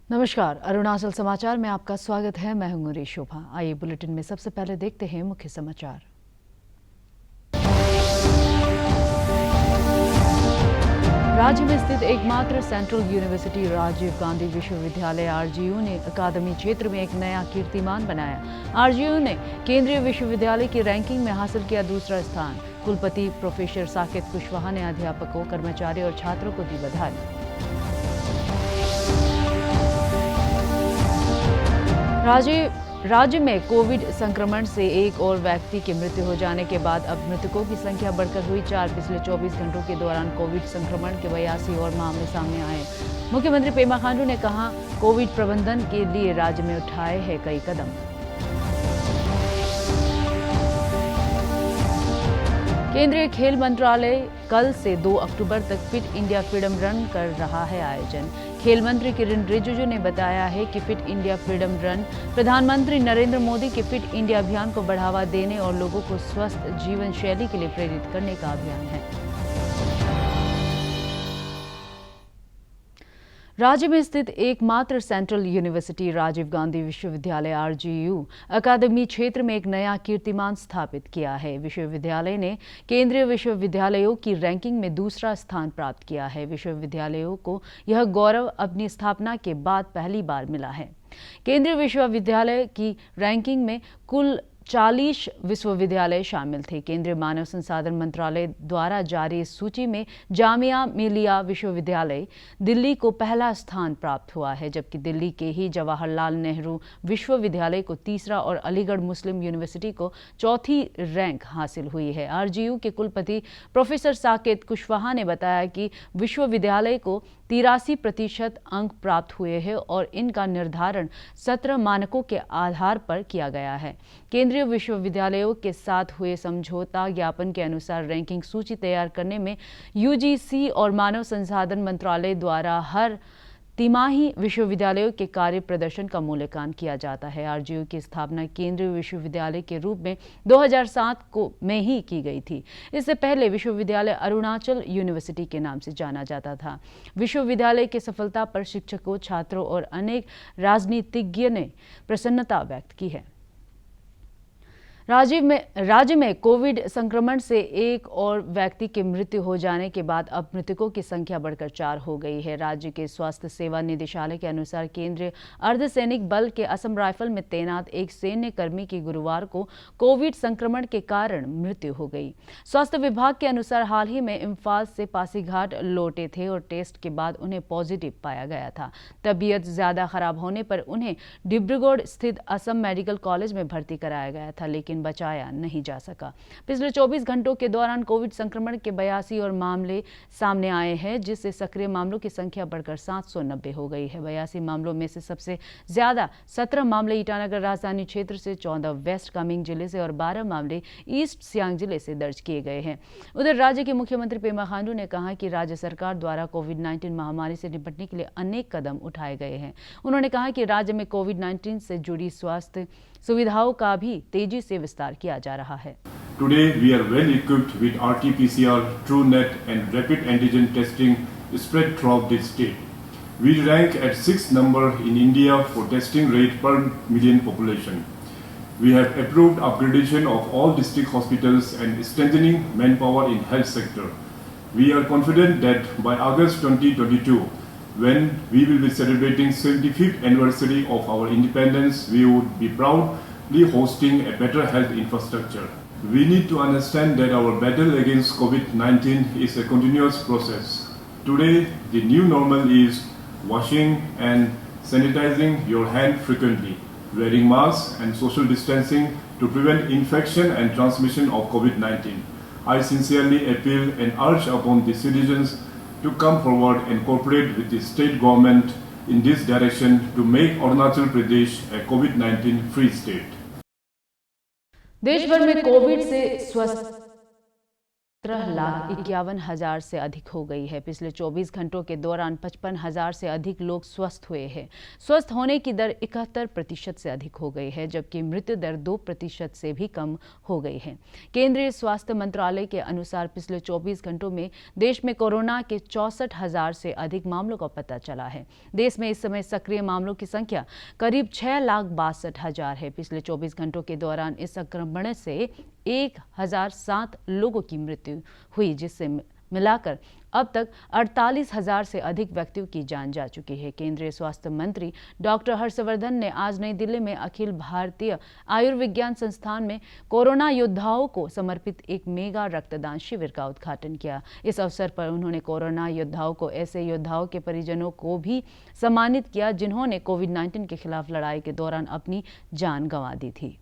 नमस्कार, अरुणाचल समाचार में आपका स्वागत है। मैं हूं शोभा। आइए बुलेटिन में सबसे पहले देखते हैं मुख्य समाचार। राज्य में स्थित एकमात्र सेंट्रल यूनिवर्सिटी राजीव गांधी विश्वविद्यालय आरजीयू ने अकादमी क्षेत्र में एक नया कीर्तिमान बनाया। आरजीयू ने केंद्रीय विश्वविद्यालय की रैंकिंग में हासिल किया दूसरा स्थान। कुलपति प्रोफेसर साकेत कुशवाहा ने अध्यापकों, कर्मचारियों और छात्रों को दी बधाई। राज्य में कोविड संक्रमण से एक और व्यक्ति की मृत्यु हो जाने के बाद अब मृतकों की संख्या बढ़कर हुई 4। पिछले 24 घंटों के दौरान कोविड संक्रमण के 82 और मामले सामने आए। मुख्यमंत्री पेमा खांडू ने कहा, कोविड प्रबंधन के लिए राज्य में उठाए हैं कई कदम। केंद्रीय खेल मंत्रालय कल से 2 अक्टूबर तक फिट इंडिया फ्रीडम रन कर रहा है आयोजन। खेल मंत्री किरण रिजिजू ने बताया है कि फिट इंडिया फ्रीडम रन प्रधानमंत्री नरेंद्र मोदी के फिट इंडिया अभियान को बढ़ावा देने और लोगों को स्वस्थ जीवन शैली के लिए प्रेरित करने का अभियान है। राज्य में स्थित एकमात्र सेंट्रल यूनिवर्सिटी राजीव गांधी विश्वविद्यालय आरजीयू अकादमी क्षेत्र में एक नया कीर्तिमान स्थापित किया है। विश्वविद्यालय ने केंद्रीय विश्वविद्यालयों की रैंकिंग में दूसरा स्थान प्राप्त किया है। विश्वविद्यालयों को यह गौरव अपनी स्थापना के बाद पहली बार मिला है। केंद्रीय विश्वविद्यालय की रैंकिंग में कुल 40 विश्वविद्यालय शामिल थे। केंद्रीय मानव संसाधन मंत्रालय द्वारा जारी इस सूची में जामिया मिलिया विश्वविद्यालय दिल्ली को पहला स्थान प्राप्त हुआ है, जबकि दिल्ली के ही जवाहरलाल नेहरू विश्वविद्यालय को तीसरा और अलीगढ़ मुस्लिम यूनिवर्सिटी को चौथी रैंक हासिल हुई है। आरजीयू के कुलपति प्रोफेसर साकेत कुशवाहा ने बताया कि विश्वविद्यालय को 83% अंक प्राप्त हुए हैं और इनका निर्धारण 17 मानकों के आधार पर किया गया है। केंद्रीय विश्वविद्यालयों के साथ हुए समझौता ज्ञापन के अनुसार रैंकिंग सूची तैयार करने में यूजीसी और मानव संसाधन मंत्रालय द्वारा हर तिमाही विश्वविद्यालयों के कार्य प्रदर्शन का मूल्यांकन किया जाता है। आरजीयू की स्थापना केंद्रीय विश्वविद्यालय के रूप में 2007 में ही की गई थी। इससे पहले विश्वविद्यालय अरुणाचल यूनिवर्सिटी के नाम से जाना जाता था। विश्वविद्यालय की सफलता पर शिक्षकों, छात्रों और अनेक राजनीतिज्ञों ने प्रसन्नता व्यक्त की है। राज्य में कोविड संक्रमण से एक और व्यक्ति की मृत्यु हो जाने के बाद अब मृतकों की संख्या बढ़कर 4 हो गई है। राज्य के स्वास्थ्य सेवा निदेशालय के अनुसार केंद्रीय अर्धसैनिक बल के असम राइफल में तैनात एक सैन्य कर्मी की गुरुवार को कोविड संक्रमण के कारण मृत्यु हो गई। स्वास्थ्य विभाग के अनुसार हाल ही में इम्फाल से पासीघाट लौटे थे और टेस्ट के बाद उन्हें पॉजिटिव पाया गया था। तबीयत ज्यादा खराब होने पर उन्हें डिब्रूगढ़ स्थित असम मेडिकल कॉलेज में भर्ती कराया गया था, लेकिन बचाया नहीं जा सका। पिछले 24 घंटों के दौरान कोविड संक्रमण के 82 और मामले सामने आए हैं, जिससे सक्रिय मामलों की संख्या बढ़कर 790 हो गई है। 82 मामलों में से सबसे ज्यादा 17 मामले ईटानगर राजधानी क्षेत्र से, 14 वेस्ट कामेंग जिले से और 12 मामले ईस्ट सियांग जिले से दर्ज किए गए हैं। उधर राज्य के मुख्यमंत्री पेमा खांडू ने कहा कि राज्य सरकार द्वारा कोविड-19 महामारी से निपटने के लिए अनेक कदम उठाए गए हैं। उन्होंने कहा कि राज्य में कोविड-19 से जुड़ी स्वास्थ्य सुविधाओं का भी तेजी से विस्तार किया जा रहा है। Today we are well equipped with RT-PCR, TrueNet and rapid antigen testing spread throughout the state. We rank at 6th number in India for testing rate per million population. We have approved upgradation of all district hospitals and strengthening manpower in health sector. We are confident that by August 2022, when we will be celebrating 75th anniversary of our independence, we would be proudly hosting a better health infrastructure. We need to understand that our battle against COVID-19 is a continuous process. Today, the new normal is washing and sanitizing your hand frequently, wearing masks and social distancing to prevent infection and transmission of COVID-19. I sincerely appeal and urge upon the citizens to come forward and cooperate with the state government in this direction to make Arunachal Pradesh a COVID-19 free state. देश भर में Covid से स्वस्थ 17,51,000 से अधिक हो गई है। पिछले 24 घंटों के दौरान 55,000 से अधिक लोग स्वस्थ हुए हैं। स्वस्थ होने की दर 71% से अधिक हो गई है, जबकि मृत्यु दर 2% से भी कम हो गई है। केंद्रीय स्वास्थ्य मंत्रालय के अनुसार पिछले 24 घंटों में देश में कोरोना के 64,000 से अधिक मामलों का पता चला है। देश में इस समय सक्रिय मामलों की संख्या करीब 6,62,000 है। पिछले 24 घंटों के दौरान इस संक्रमण से 1,007 लोगों की मृत्यु हुई, जिससे मिलाकर अब तक 48,000 से अधिक व्यक्तियों की जान जा चुकी है। केंद्रीय स्वास्थ्य मंत्री डॉक्टर हर्षवर्धन ने आज नई दिल्ली में अखिल भारतीय आयुर्विज्ञान संस्थान में कोरोना योद्धाओं को समर्पित एक मेगा रक्तदान शिविर का उद्घाटन किया। इस अवसर पर उन्होंने कोरोना योद्धाओं को ऐसे योद्धाओं के परिजनों को भी सम्मानित किया जिन्होंने कोविड-19 के खिलाफ लड़ाई के दौरान अपनी जान गंवा दी थी।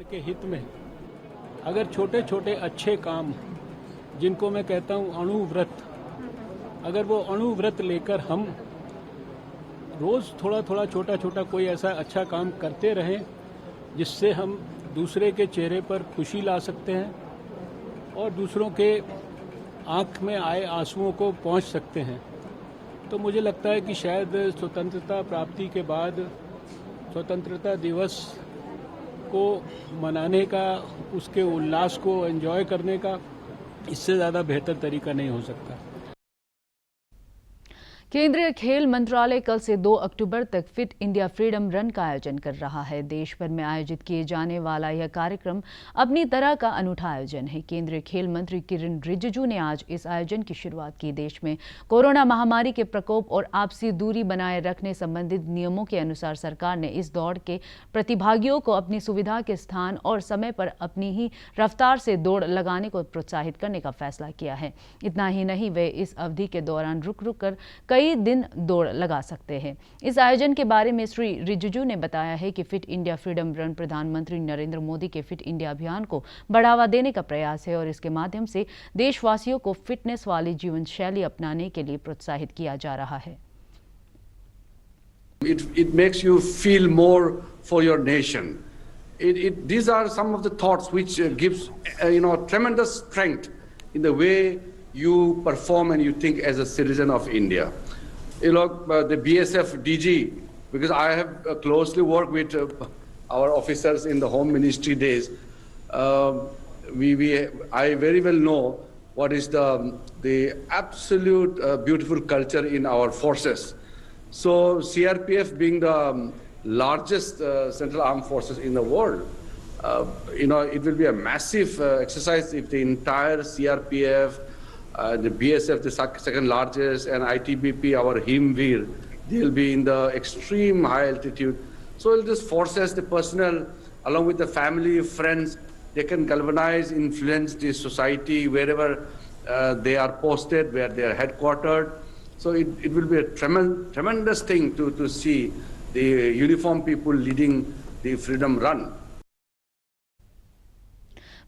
के हित में अगर छोटे छोटे अच्छे काम, जिनको मैं कहता हूं अणुव्रत, अगर वो अणुव्रत लेकर हम रोज थोड़ा थोड़ा छोटा छोटा कोई ऐसा अच्छा काम करते रहें जिससे हम दूसरे के चेहरे पर खुशी ला सकते हैं और दूसरों के आंख में आए आंसुओं को पहुंच सकते हैं, तो मुझे लगता है कि शायद स्वतंत्रता प्राप्ति के बाद स्वतंत्रता दिवस को मनाने का, उसके उल्लास को एंजॉय करने का इससे ज़्यादा बेहतर तरीका नहीं हो सकता। केंद्रीय खेल मंत्रालय कल से 2 अक्टूबर तक फिट इंडिया फ्रीडम रन का आयोजन कर रहा है। देश भर में आयोजित किए जाने वाला यह कार्यक्रम अपनी तरह का अनूठा आयोजन है। केंद्रीय खेल मंत्री किरण रिजिजू ने आज इस आयोजन की शुरुआत की। देश में कोरोना महामारी के प्रकोप और आपसी दूरी बनाए रखने संबंधित नियमों के अनुसार सरकार ने इस दौड़ के प्रतिभागियों को अपनी सुविधा के स्थान और समय पर अपनी ही रफ्तार से दौड़ लगाने को प्रोत्साहित करने का फैसला किया है। इतना ही नहीं, वे इस अवधि के दौरान रुक रुक कर कई दिन दौड़ लगा सकते हैं। इस आयोजन के बारे में श्री रिजिजू ने बताया है कि फिट इंडिया फ्रीडम रन प्रधानमंत्री नरेंद्र मोदी के फिट इंडिया अभियान को बढ़ावा देने का प्रयास है और इसके माध्यम से देशवासियों को फिटनेस वाली जीवन शैली अपनाने के लिए प्रोत्साहित किया जा रहा है। It makes you feel more for your nation. These are some of the thoughts which gives tremendous strength in the way you perform and you think as a citizen of India. The BSF DG, because I have closely worked with our officers in the Home Ministry days, I very well know what is the absolute beautiful culture in our forces. So CRPF being the largest central armed forces in the world, it will be a massive exercise if the entire CRPF, the BSF, the second largest, and ITBP, our Himveer, they'll be in the extreme high altitude. So it just forces the personnel, along with the family, friends, they can galvanize, influence the society wherever they are posted, where they are headquartered. So it will be a tremendous thing to see the uniformed people leading the Freedom Run.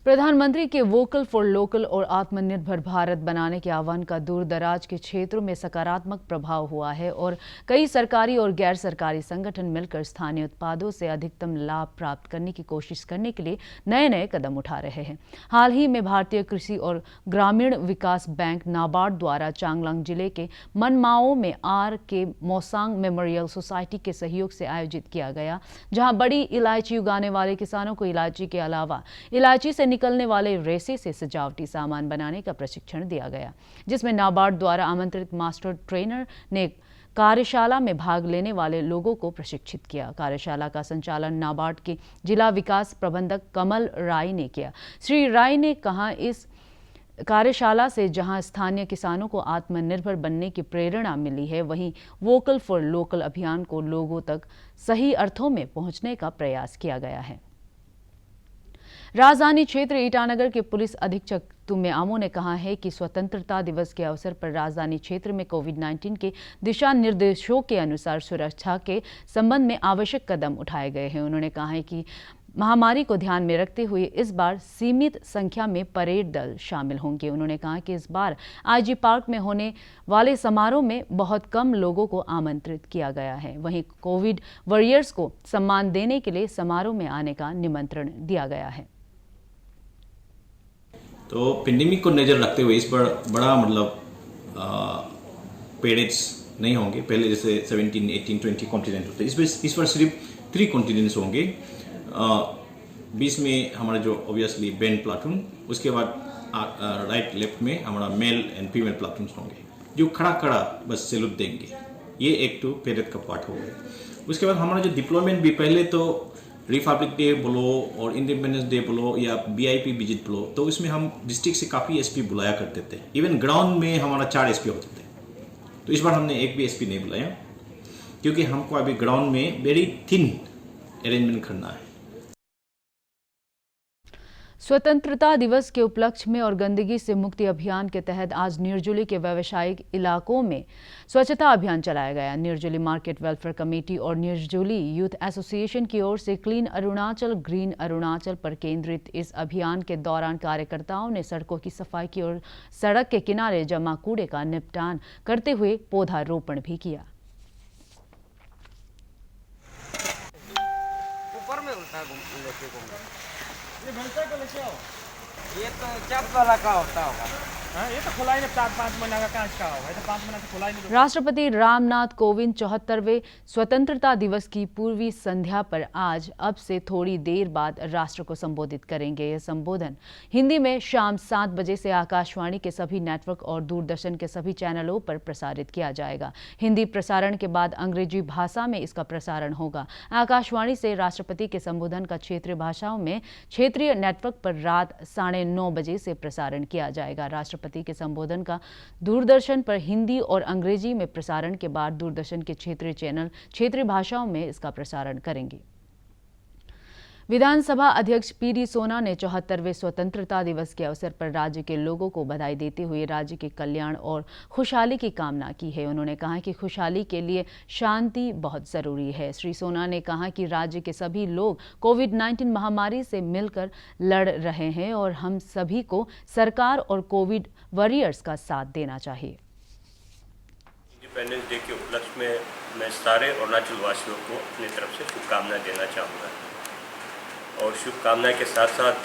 प्रधानमंत्री के vocal for local और आत्मनिर्भर भारत बनाने के आह्वान का दूर दराज के क्षेत्रों में सकारात्मक प्रभाव हुआ है और कई सरकारी और गैर सरकारी संगठन मिलकर स्थानीय उत्पादों से अधिकतम लाभ प्राप्त करने की कोशिश करने के लिए नए नए कदम उठा रहे हैं। हाल ही में भारतीय कृषि और ग्रामीण विकास बैंक नाबार्ड द्वारा चांगलांग जिले के मनमाओ में RK मोसांग मेमोरियल सोसाइटी के सहयोग से आयोजित किया गया, जहां बड़ी इलायची उगाने वाले किसानों को इलायची के अलावा इलायची से निकलने वाले रेसे से सजावटी सामान बनाने का प्रशिक्षण दिया गया, जिसमें नाबार्ड द्वारा आमंत्रित मास्टर ट्रेनर ने कार्यशाला में भाग लेने वाले लोगों को प्रशिक्षित किया। कार्यशाला का संचालन नाबार्ड के जिला विकास प्रबंधक कमल राय ने किया। श्री राय ने कहा, इस कार्यशाला से जहां स्थानीय किसानों को आत्मनिर्भर बनने की प्रेरणा मिली है, वहीं वोकल फॉर लोकल अभियान को लोगों तक सही अर्थों में पहुंचने का प्रयास किया गया है। राजधानी क्षेत्र ईटानगर के पुलिस अधीक्षक तुम्मे आमो ने कहा है कि स्वतंत्रता दिवस के अवसर पर राजधानी क्षेत्र में कोविड-19 के दिशा निर्देशों के अनुसार सुरक्षा के संबंध में आवश्यक कदम उठाए गए हैं। उन्होंने कहा है कि महामारी को ध्यान में रखते हुए इस बार सीमित संख्या में परेड दल शामिल होंगे। उन्होंने कहा कि इस बार आईजी पार्क में होने वाले समारोह में बहुत कम लोगों को आमंत्रित किया गया है। वहीं कोविड वॉरियर्स को सम्मान देने के लिए समारोह में आने का निमंत्रण दिया गया है। तो पेंडेमिक को नज़र रखते हुए इस बार बड़ा पेरेड्स नहीं होंगे। पहले जैसे 17, 18, 20 कॉन्टिनेंट होते, इस बार सिर्फ 3 कॉन्टिनेंट्स होंगे। 20 में हमारा जो ऑब्वियसली बैंड प्लाटून, उसके बाद राइट लेफ्ट में हमारा मेल एंड फीमेल प्लाटून होंगे जो खड़ा बस सैल्यूट देंगे। ये एक तो पेरेड का पार्ट हो गया। उसके बाद हमारा जो डिप्लॉयमेंट भी पहले तो रिपब्लिक डे बोलो और इंडिपेंडेंस डे बोलो या वीआईपी विजिट बोलो, तो इसमें हम डिस्ट्रिक्ट से काफ़ी एसपी बुलाया करते थे। इवन ग्राउंड में हमारा 4 एसपी होते थे। तो इस बार हमने एक भी एसपी नहीं बुलाया क्योंकि हमको अभी ग्राउंड में वेरी थिन अरेंजमेंट करना है। स्वतंत्रता दिवस के उपलक्ष्य में और गंदगी से मुक्ति अभियान के तहत आज निर्जुली के व्यावसायिक इलाकों में स्वच्छता अभियान चलाया गया। निर्जुली मार्केट वेलफेयर कमेटी और निर्जुली यूथ एसोसिएशन की ओर से क्लीन अरुणाचल ग्रीन अरुणाचल पर केंद्रित इस अभियान के दौरान कार्यकर्ताओं ने सड़कों की सफाई की और सड़क के किनारे जमा कूड़े का निपटान करते हुए पौधारोपण भी किया। ये तो चाप वाला का होता होगा। ये तो खुला ही नहीं, 4-5 महीना का कांच का होगा। ये तो 5 महीना से खुला ही नहीं। राष्ट्रपति रामनाथ कोविंद 74वें स्वतंत्रता दिवस की पूर्वी संध्या पर आज अब से थोड़ी देर बाद राष्ट्र को संबोधित करेंगे। यह संबोधन हिंदी में शाम 7 बजे से आकाशवाणी के सभी नेटवर्क और दूरदर्शन के सभी चैनलों पर प्रसारित किया जाएगा। हिंदी प्रसारण के बाद अंग्रेजी भाषा में इसका प्रसारण होगा। आकाशवाणी से राष्ट्रपति के संबोधन का क्षेत्रीय भाषाओं में क्षेत्रीय नेटवर्क पर रात 9:30 बजे से प्रसारण किया जाएगा। राष्ट्रपति के संबोधन का दूरदर्शन पर हिंदी और अंग्रेजी में प्रसारण के बाद दूरदर्शन के क्षेत्रीय चैनल क्षेत्रीय भाषाओं में इसका प्रसारण करेंगे। विधानसभा अध्यक्ष पीडी सोना ने 74वें स्वतंत्रता दिवस के अवसर पर राज्य के लोगों को बधाई देते हुए राज्य के कल्याण और खुशहाली की कामना की है। उन्होंने कहा कि खुशहाली के लिए शांति बहुत जरूरी है। श्री सोना ने कहा कि राज्य के सभी लोग कोविड-19 महामारी से मिलकर लड़ रहे हैं और हम सभी को सरकार और कोविड वॉरियर्स का साथ देना चाहिए। इंडिपेंडेंस डे के उपलक्ष्य में मैं सारे अरुणाचल वासियों को अपनी तरफ से शुभकामनाएं देना चाहूँगा और शुभकामनाएं के साथ साथ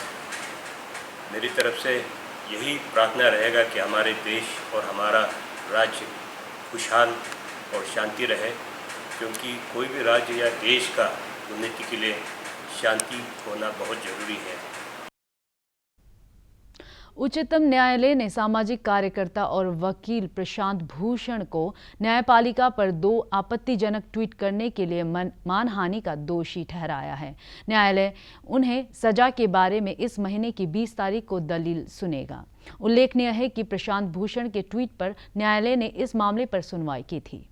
मेरी तरफ से यही प्रार्थना रहेगा कि हमारे देश और हमारा राज्य खुशहाल और शांति रहे, क्योंकि कोई भी राज्य या देश का उन्नति के लिए शांति होना बहुत ज़रूरी है। उच्चतम न्यायालय ने सामाजिक कार्यकर्ता और वकील प्रशांत भूषण को न्यायपालिका पर 2 आपत्तिजनक ट्वीट करने के लिए मानहानि का दोषी ठहराया है। न्यायालय उन्हें सजा के बारे में इस महीने की 20 तारीख को दलील सुनेगा। उल्लेखनीय है कि प्रशांत भूषण के ट्वीट पर न्यायालय ने इस मामले पर सुनवाई की थी।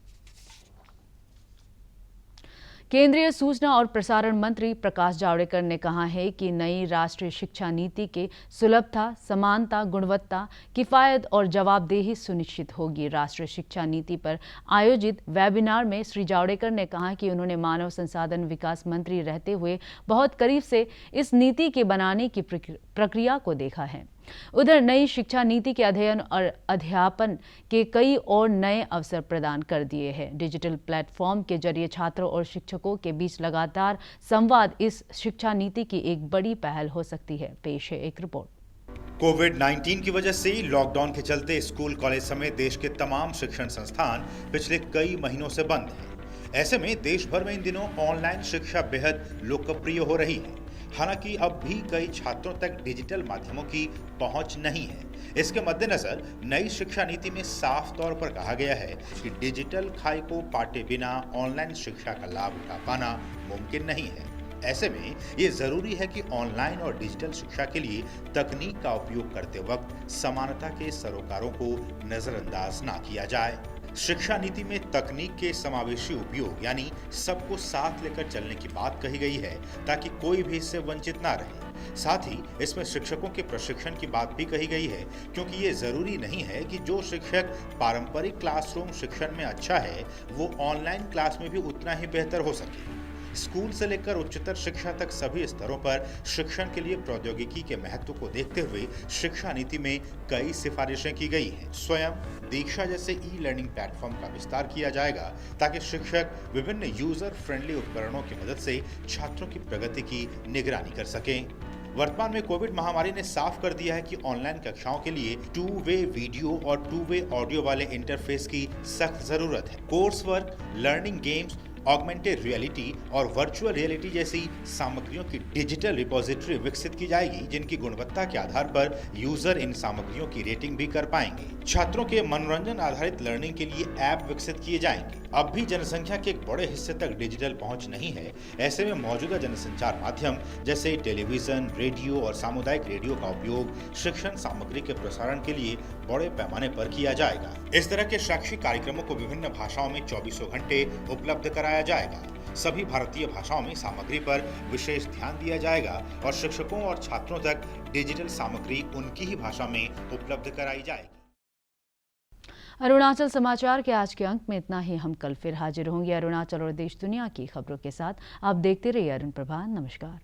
केंद्रीय सूचना और प्रसारण मंत्री प्रकाश जावड़ेकर ने कहा है कि नई राष्ट्रीय शिक्षा नीति के सुलभता, समानता, गुणवत्ता, किफायत और जवाबदेही सुनिश्चित होगी। राष्ट्रीय शिक्षा नीति पर आयोजित वेबिनार में श्री जावड़ेकर ने कहा कि उन्होंने मानव संसाधन विकास मंत्री रहते हुए बहुत करीब से इस नीति के बनाने की प्रक्रिया को देखा है। उधर नई शिक्षा नीति के अध्ययन और अध्यापन के कई और नए अवसर प्रदान कर दिए हैं। डिजिटल प्लेटफॉर्म के जरिए छात्रों और शिक्षकों के बीच लगातार संवाद इस शिक्षा नीति की एक बड़ी पहल हो सकती है। पेश है एक रिपोर्ट। कोविड-19 की वजह से लॉकडाउन के चलते स्कूल, कॉलेज समेत देश के तमाम शिक्षण संस्थान पिछले कई महीनों से बंद हैं। ऐसे में देश भर में इन दिनों ऑनलाइन शिक्षा बेहद लोकप्रिय हो रही है। हालांकि अब भी कई छात्रों तक डिजिटल माध्यमों की पहुंच नहीं है। इसके मद्देनजर नई शिक्षा नीति में साफ तौर पर कहा गया है कि डिजिटल खाई को पाटे बिना ऑनलाइन शिक्षा का लाभ उठा पाना मुमकिन नहीं है। ऐसे में ये जरूरी है कि ऑनलाइन और डिजिटल शिक्षा के लिए तकनीक का उपयोग करते वक्त समानता के सरोकारों को नजरअंदाज ना किया जाए। शिक्षा नीति में तकनीक के समावेशी उपयोग यानी सबको साथ लेकर चलने की बात कही गई है ताकि कोई भी इससे वंचित ना रहे। साथ ही इसमें शिक्षकों के प्रशिक्षण की बात भी कही गई है, क्योंकि ये जरूरी नहीं है कि जो शिक्षक पारंपरिक क्लासरूम शिक्षण में अच्छा है वो ऑनलाइन क्लास में भी उतना ही बेहतर हो सके। स्कूल से लेकर उच्चतर शिक्षा तक सभी स्तरों पर शिक्षण के लिए प्रौद्योगिकी के महत्व को देखते हुए शिक्षा नीति में कई सिफारिशें की गई हैं। स्वयं दीक्षा जैसे ई लर्निंग प्लेटफॉर्म का विस्तार किया जाएगा ताकि शिक्षक विभिन्न यूजर फ्रेंडली उपकरणों की मदद से छात्रों की प्रगति की निगरानी कर सकें। वर्तमान में कोविड महामारी ने साफ कर दिया है कि ऑनलाइन कक्षाओं के लिए 2-वे वीडियो और 2-वे ऑडियो वाले इंटरफेस की सख्त जरूरत है। Course work, learning games, augmented reality और वर्चुअल रियलिटी जैसी सामग्रियों की डिजिटल रिपोजिटरी विकसित की जाएगी, जिनकी गुणवत्ता के आधार पर यूजर इन सामग्रियों की रेटिंग भी कर पाएंगे। छात्रों के मनोरंजन आधारित लर्निंग के लिए ऐप विकसित किए जाएंगे। अब भी जनसंख्या के एक बड़े हिस्से तक डिजिटल पहुंच नहीं है। ऐसे में मौजूदा जनसंचार माध्यम जैसे टेलीविजन, रेडियो और सामुदायिक रेडियो का उपयोग शिक्षण सामग्री के प्रसारण के लिए बड़े पैमाने पर किया जाएगा। इस तरह के शैक्षिक कार्यक्रमों को विभिन्न भाषाओं में 24 घंटे उपलब्ध कराया जाएगा। सभी भारतीय भाषाओं में सामग्री पर विशेष ध्यान दिया जाएगा और शिक्षकों और छात्रों तक डिजिटल सामग्री उनकी ही भाषा में उपलब्ध कराई जाएगी। अरुणाचल समाचार के आज के अंक में इतना ही। हम कल फिर हाजिर होंगे अरुणाचल और देश दुनिया की खबरों के साथ। आप देखते रहिए अरुण प्रभा। नमस्कार।